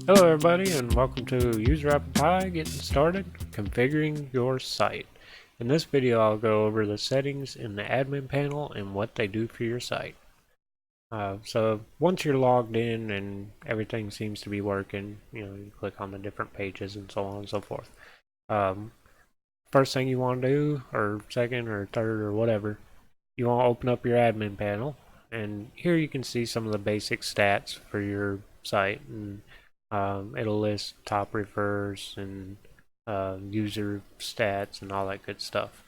Hello everybody and welcome to UserApplePie Getting Started, Configuring Your Site. In this video I'll go over the settings in the admin panel and what they do for your site. So once you're logged in and everything seems to be working, you click on the different pages and so on and so forth. First thing you want to do, or second or third or whatever, you want to open up your admin panel, and here you can see some of the basic stats for your site, and it'll list top refers and user stats and all that good stuff.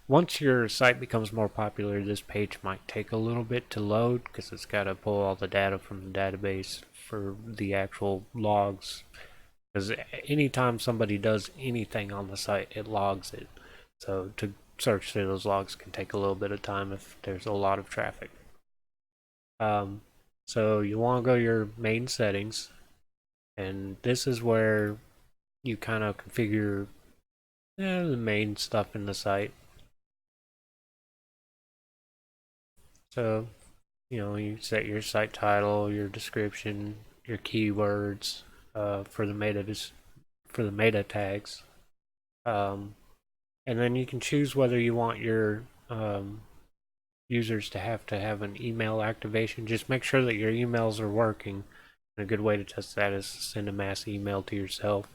Once your site becomes more popular, this page might take a little bit to load because it's got to pull all the data from the database for the actual logs. Because anytime somebody does anything on the site, it logs it. So to search through those logs can take a little bit of time if there's a lot of traffic. So you want to go to your main settings, and this is where you kind of configure the main stuff in the site. So you set your site title, your description, your keywords for the meta tags, and then you can choose whether you want your users to have an email activation. Just make sure that your emails are working. And a good way to test that is to send a mass email to yourself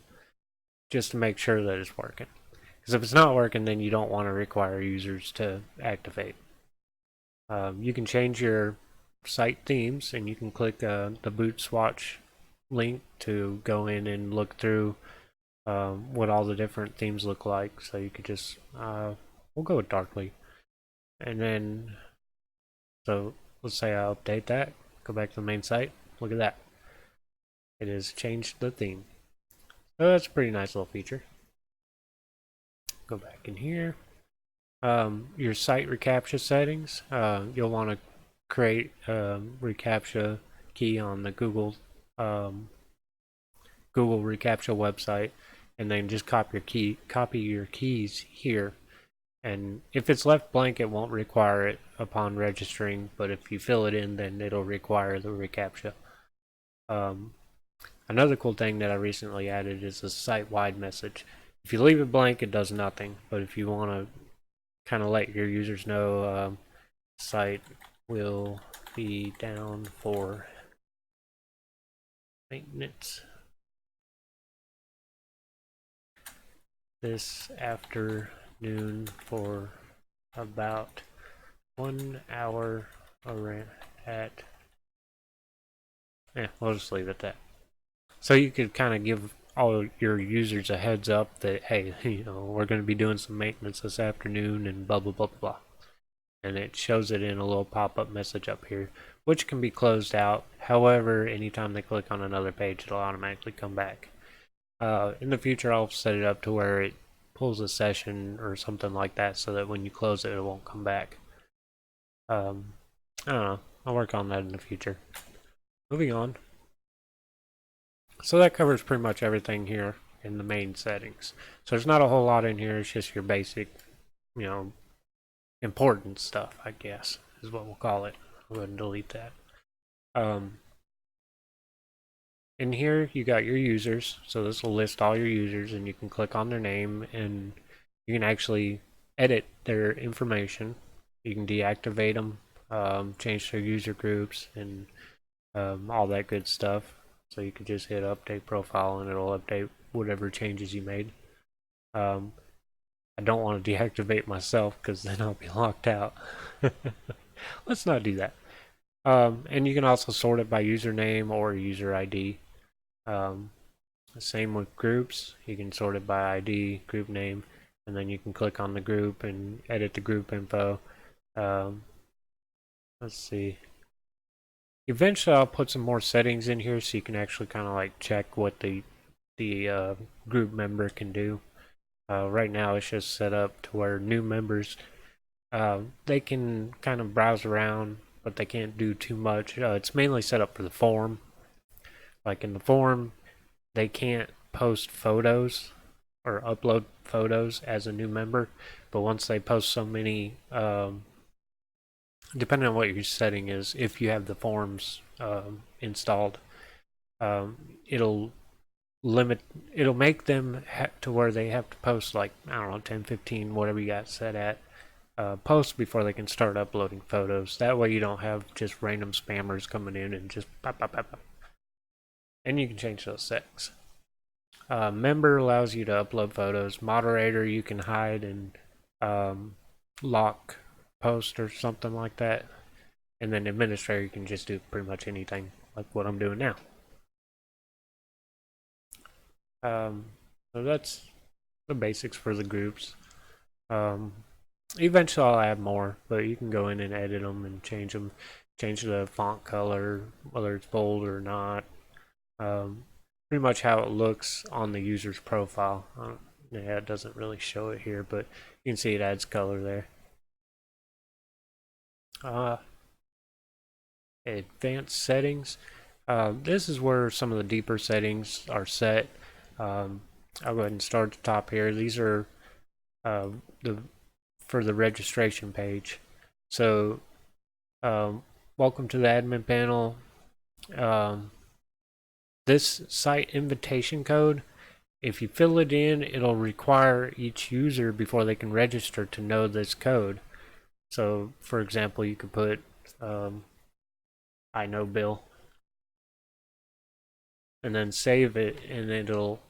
just to make sure that it's working. Because if it's not working, then you don't want to require users to activate. You can change your site themes, and you can click the boot swatch link to go in and look through what all the different themes look like. So you could just, we'll go with Darkly. And then, so let's say I update that, go back to the main site, look at that. It has changed the theme. So that's a pretty nice little feature. Go back in here. Your site ReCAPTCHA settings, you'll want to create a ReCAPTCHA key on the Google ReCAPTCHA website, and then just copy your keys here. And if it's left blank, it won't require it upon registering, but if you fill it in, then it'll require the ReCAPTCHA. Another cool thing that I recently added is a site-wide message. If you leave it blank, it does nothing, but if you want to kind of let your users know site will be down for maintenance this afternoon for about 1 hour around at we'll just leave it at that. So you could kind of give all your users a heads up that, hey, we're going to be doing some maintenance this afternoon and blah blah blah blah. And it shows it in a little pop-up message up here, which can be closed out. However, anytime they click on another page, it'll automatically come back. In the future, I'll set it up to where it pulls a session or something like that, so that when you close it, it won't come back. I don't know. I'll work on that in the future. Moving on. So that covers pretty much everything here in the main settings. So there's not a whole lot in here. It's just your basic, important stuff, I guess, is what we'll call it. I'll go ahead and delete that. In here, you got your users. So this will list all your users, and you can click on their name, and you can actually edit their information. You can deactivate them, change their user groups, and all that good stuff. So you can just hit update profile and it'll update whatever changes you made. I don't want to deactivate myself because then I'll be locked out. Let's not do that. And you can also sort it by username or user ID. Same with groups. You can sort it by ID, group name, and then you can click on the group and edit the group info. Let's see. Eventually, I'll put some more settings in here so you can actually kind of like check what the group member can do. Right now, it's just set up to where new members they can kind of browse around, but they can't do too much. It's mainly set up for the forum. Like in the forum, they can't post photos or upload photos as a new member, but once they post so many depending on what your setting is, if you have the forms installed, it'll limit, it'll make them to where they have to post like, I don't know, 10, 15, whatever you got set at, posts before they can start uploading photos. That way you don't have just random spammers coming in and just pop, pop, pop, pop. And you can change those settings. Member allows you to upload photos. Moderator, you can hide and lock post or something like that. And then administrator, you can just do pretty much anything like what I'm doing now. So that's the basics for the groups. Eventually I'll add more, but you can go in and edit them and change them. Change the font color, whether it's bold or not. Pretty much how it looks on the user's profile. Yeah, it doesn't really show it here, but you can see it adds color there. Advanced settings. This is where some of the deeper settings are set. I'll go ahead and start at the top here. These are for the registration page. So, welcome to the admin panel. This site invitation code, if you fill it in, it'll require each user before they can register to know this code. So, for example, you could put I know Bill, and then save it, and it'll,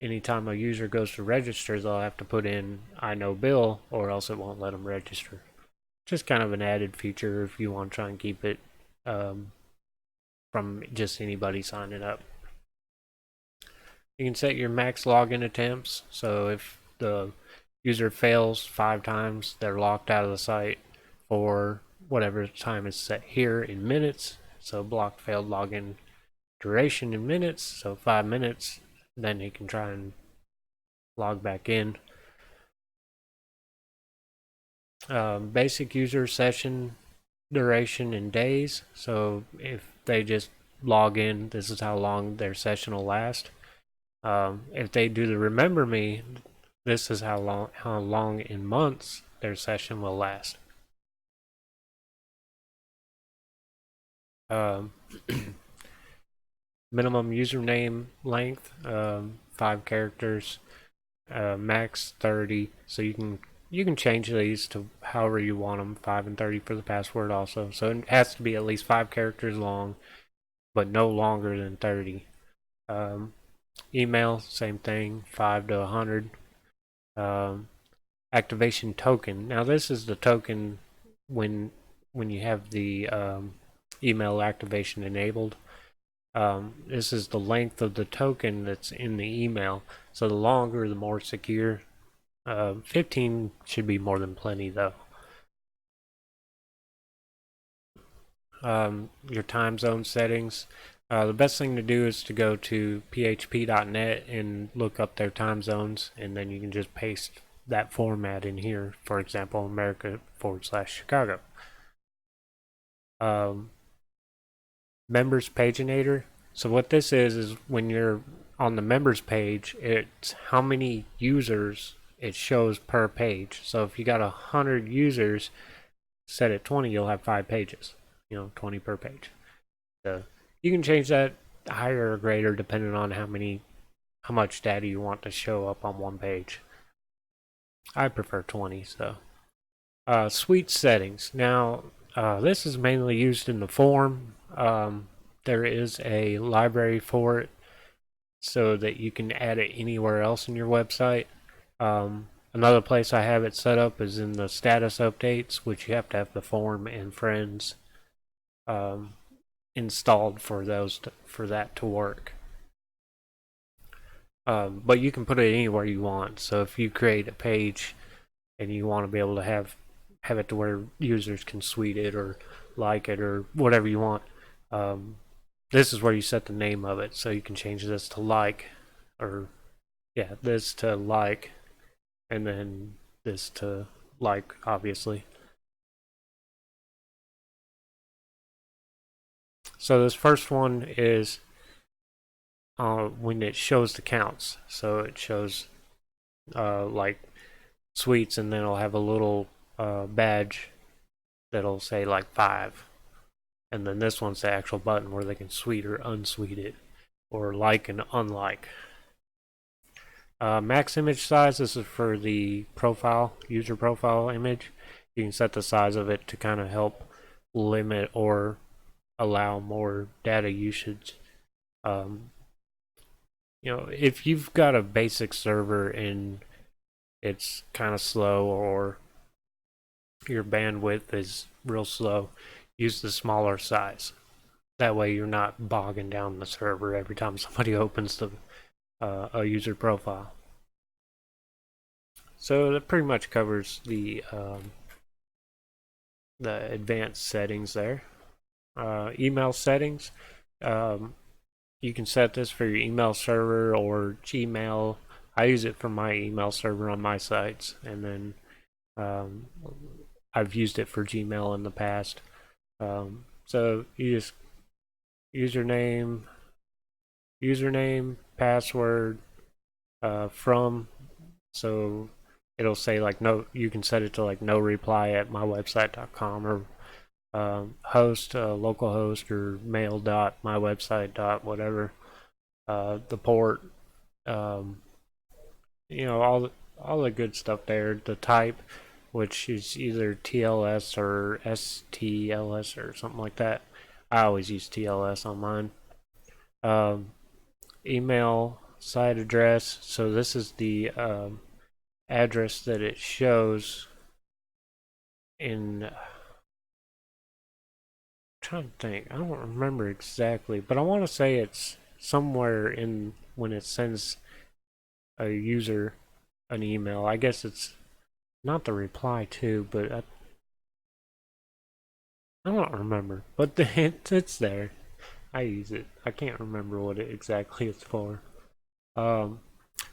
anytime a user goes to register, they'll have to put in I know Bill, or else it won't let them register. Just kind of an added feature if you want to try and keep it from just anybody signing up. You can set your max login attempts, so if the user fails 5 times, they're locked out of the site for whatever time is set here in minutes. So blocked failed login duration in minutes, so 5 minutes, then you can try and log back in. Basic user session duration in days, so if they just log in, this is how long their session will last. If they do the remember me, this is how long in months their session will last. Minimum username length, 5 characters, max 30. So you can change these to however you want them, 5 and 30 for the password also. So it has to be at least 5 characters long, but no longer than 30. Email, same thing, 5 to 100. Activation token. Now this is the token when you have the email activation enabled. This is the length of the token that's in the email. So the longer, the more secure. 15 should be more than plenty though. Your time zone settings. The best thing to do is to go to php.net and look up their time zones, and then you can just paste that format in here. For example, America/Chicago. Members paginator. So what this is when you're on the members page, it's how many users it shows per page. So if you got 100 users, set at 20, you'll have 5 pages. 20 per page. So you can change that higher or greater depending on how much data you want to show up on one page. I prefer 20. So suite settings. Now this is mainly used in the form. There is a library for it so that you can add it anywhere else in your website. Another place I have it set up is in the status updates, which you have to have the form and friends installed for that to work. But you can put it anywhere you want. So if you create a page and you want to be able to have it to where users can suite it or like it or whatever you want, this is where you set the name of it. So you can change this to like, or this to like, and then this to like, obviously. So this first one is when it shows the counts. So it shows like suites, and then it'll have a little badge that'll say like 5. and then this one's the actual button where they can sweet or unsweet it, or like and unlike. Max image size, this is for the profile, user profile image. You can set the size of it to kind of help limit or allow more data usage. Um, if you've got a basic server and it's kind of slow, or your bandwidth is real slow, use the smaller size. That way you're not bogging down the server every time somebody opens a user profile. So that pretty much covers the advanced settings there. Email settings. Um, you can set this for your email server or Gmail. I use it for my email server on my sites, and then I've used it for Gmail in the past. So you just username, password, from. So it'll say like no. You can set it to like no reply at mywebsite.com, or host, localhost, or mail dot mywebsite dot whatever. The port, um, all the good stuff there. The type, which is either TLS or STLS or something like that. I always use TLS on mine. Um, email site address. So this is the address that it shows in. I'm trying to think. I don't remember exactly, but I want to say it's somewhere in when it sends a user an email. I guess it's not the reply to, but I don't remember. But it's there. I use it. I can't remember what it exactly is for. Um,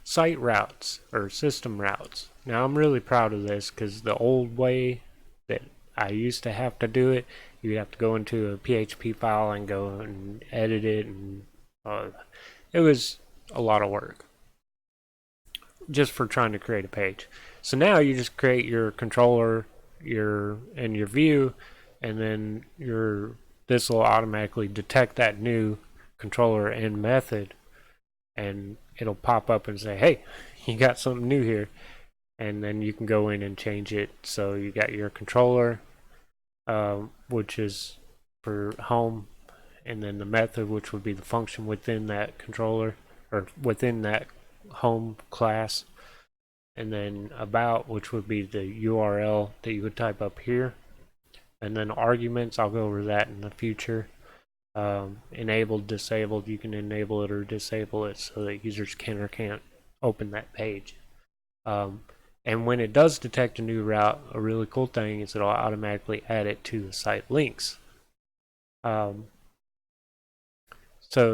Site routes or system routes. Now I'm really proud of this because the old way that I used to have to do it, you'd have to go into a PHP file and go and edit it, and it was a lot of work just for trying to create a page. So now you just create your controller, your view, and then this will automatically detect that new controller and method, and it'll pop up and say, hey, you got something new here. And then you can go in and change it. So you got your controller, which is for home, and then the method, which would be the function within that controller or within that home class, and then about, which would be the URL that you would type up here, and then arguments. I'll go over that in the future. Enabled, disabled, you can enable it or disable it so that users can or can't open that page. And when it does detect a new route, a really cool thing is it'll automatically add it to the site links. So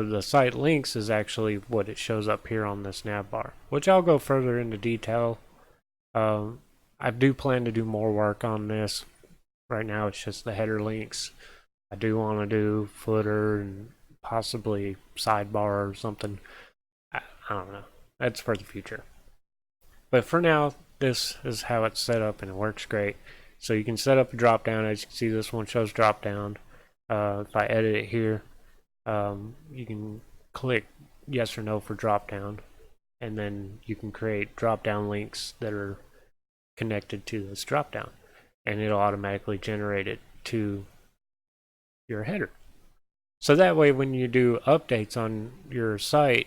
the site links is actually what it shows up here on this nav bar, which I'll go further into detail. I do plan to do more work on this. Right now it's just the header links. I do want to do footer and possibly sidebar or something. I don't know. That's for the future. But for now, this is how it's set up, and it works great. So you can set up a drop down. As you can see, this one shows drop down. If I edit it here, you can click yes or no for drop down, and then you can create drop down links that are connected to this drop down, and it'll automatically generate it to your header. So that way, when you do updates on your site,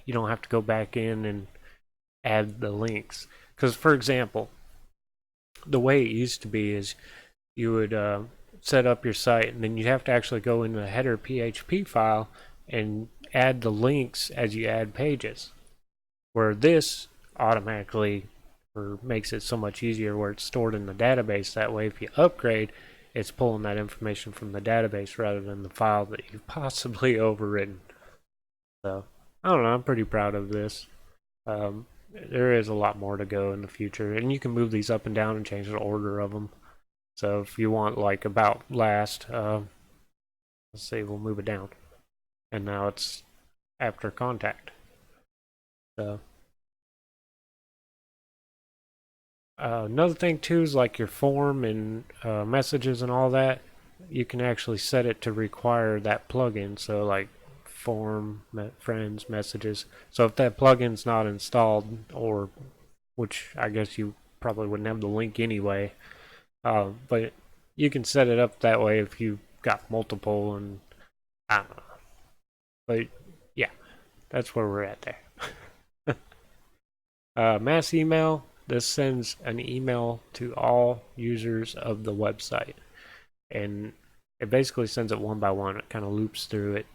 you don't have to go back in and add the links. Because, for example, the way it used to be is you would set up your site, and then you'd have to actually go into the header PHP file and add the links as you add pages. Where this automatically makes it so much easier, where it's stored in the database. That way, if you upgrade, it's pulling that information from the database rather than the file that you've possibly overwritten. So, I don't know, I'm pretty proud of this. There is a lot more to go in the future, and you can move these up and down and change the order of them. So if you want like about last, let's say we'll move it down, and now it's after contact. So another thing too is like your form and messages and all that. you can actually set it to require that plugin. So like form, friends, messages. So if that plugin's not installed, or which I guess you probably wouldn't have the link anyway, but you can set it up that way if you've got multiple, and I don't know. But yeah, that's where we're at there. Mass email. This sends an email to all users of the website, and it basically sends it one by one. It kind of loops through it,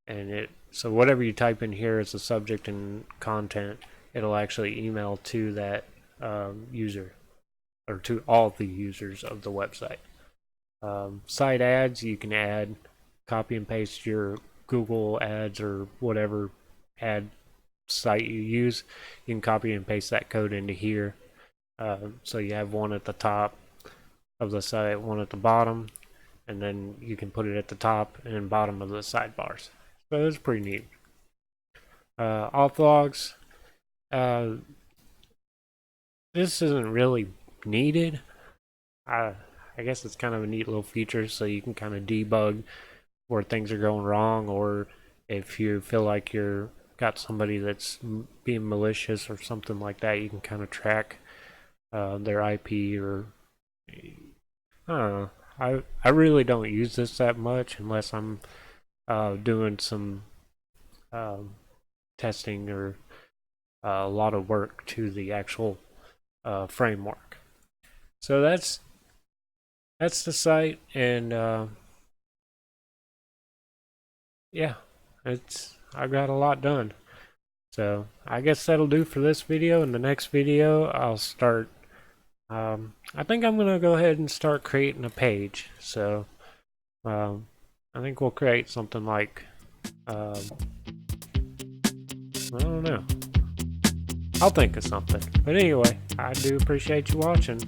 and so whatever you type in here as the subject and content, it'll actually email to that user, or to all the users of the website. Site ads, you can add, copy and paste your Google ads or whatever ad site you use. You can copy and paste that code into here. So you have one at the top of the site, one at the bottom, and then you can put it at the top and bottom of the sidebars. So it's pretty neat. Auth logs. This isn't really needed. I guess it's kind of a neat little feature, so you can kind of debug where things are going wrong, or if you feel like you're got somebody that's being malicious or something like that, you can kind of track their IP, or I don't know. I really don't use this that much unless I'm doing some testing or a lot of work to the actual framework. So that's the site, and yeah, I got a lot done. So I guess that'll do for this video. In the next video, I'll start. I think I'm gonna go ahead and start creating a page. So I think we'll create something like I don't know. I'll think of something. But anyway, I do appreciate you watching.